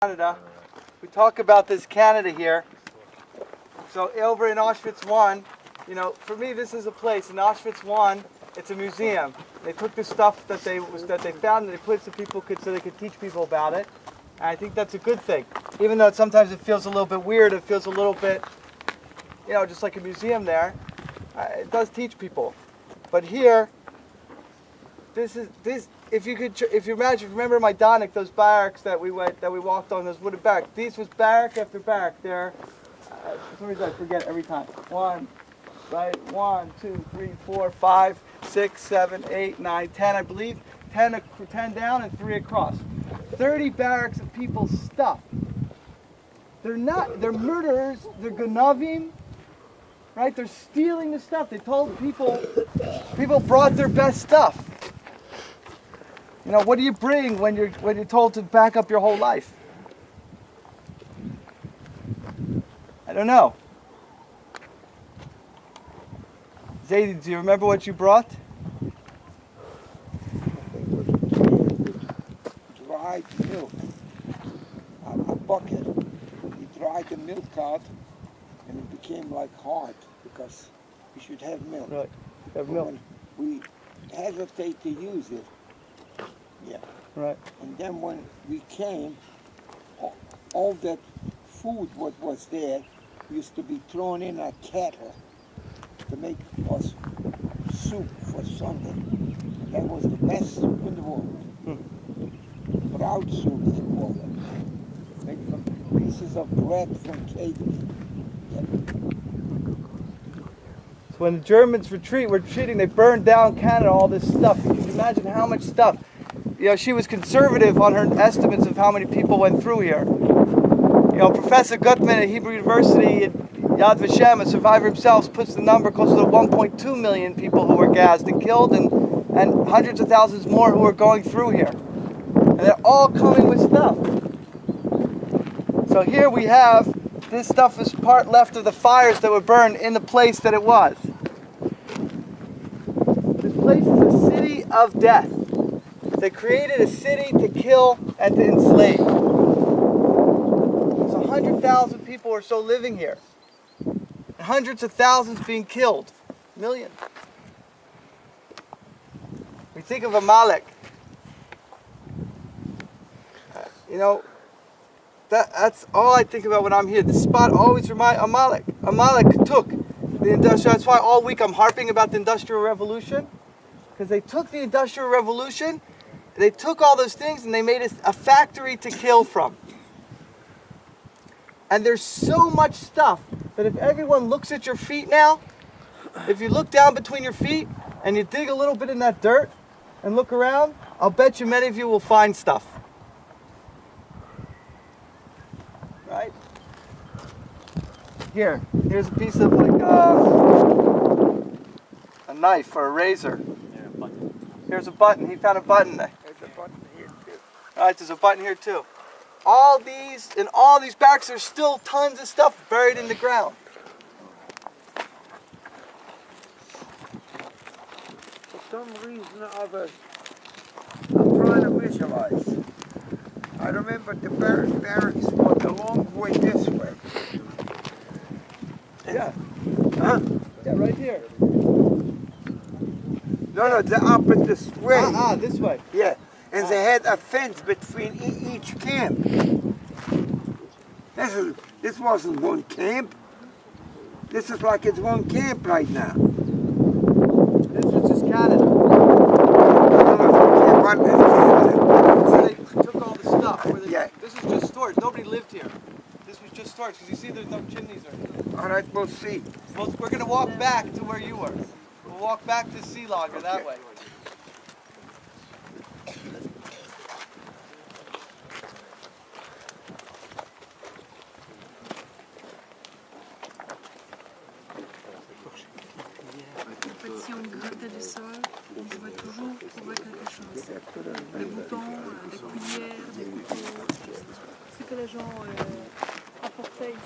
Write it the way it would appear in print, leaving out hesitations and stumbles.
Canada. We talk about this Canada here. So over in Auschwitz I, you know, for me this is a place. In Auschwitz I, it's a museum. They took the stuff that they found and they put it so people could teach people about it. And I think that's a good thing. Even though sometimes it feels a little bit weird, it feels a little bit, you know, just like a museum there. It does teach people. But here, if you remember Majdanek, those barracks that we walked on, those wooden barracks. These was barrack after barrack. There, for some reason I forget every time. 1, 2, 3, 4, 5, 6, 7, 8, 9, 10. I believe 10 down and 3 across. 30 barracks of people's stuff. They're murderers. They're ganavim. Right? They're stealing the stuff. They told people brought their best stuff. You know, what do you bring when you're told to back up your whole life? I don't know. Zaidi, do you remember what you brought? Dried milk, a bucket. We dried the milk out, and it became like hard because we should have milk. Right, have milk. We hesitate to use it. Yeah. Right. And then when we came, all that food what was there used to be thrown in a kettle to make us soup for Sunday. That was the best soup in the world. Proud soup, they call it. Made from pieces of bread from cake. Yeah. So when the Germans were retreating, they burned down Canada, all this stuff. You can imagine how much stuff. You know, she was conservative on her estimates of how many people went through here. You know, Professor Gutman at Hebrew University at Yad Vashem, a survivor himself, puts the number close to 1.2 million people who were gassed and killed, and hundreds of thousands more who were going through here. And they're all coming with stuff. So here we have, this stuff is part left of the fires that were burned in the place that it was. This place is a city of death. They created a city to kill and to enslave. There's 100,000 people or so living here. And hundreds of thousands being killed. Millions. We think of Amalek. You know, that's all I think about when I'm here. This spot always reminds Amalek. Amalek took the industrial. That's why all week I'm harping about the Industrial Revolution. Because they took the Industrial Revolution. They took all those things and they made a factory to kill from. And there's so much stuff that if everyone looks at your feet now, if you look down between your feet and you dig a little bit in that dirt and look around, I'll bet you many of you will find stuff. Right? Here's a piece of like a knife or a razor. Here's a button. He found a button there. There's a button here too. All right, there's a button here too. All these barracks, there's still tons of stuff buried in the ground. For some reason or other, I'm trying to visualize. I remember the barracks was a long way this way. Yeah. Huh? Yeah, right here. No, they're up in this way. This way. Yeah, and they had a fence between each camp. This wasn't one camp. This is like it's one camp right now. This is just Canada. So they took all the stuff. This is just storage. Nobody lived here. This was just storage because you see there's no chimneys or anything. All right, we'll see. Well, we're going to walk back to where you were. We'll walk back to Sea Lager that way. En fait, si on grattait le sol, on pouvait toujours trouver quelque chose. Des boutons, des cuillères, des couteaux. Ce que les gens apportaient ici.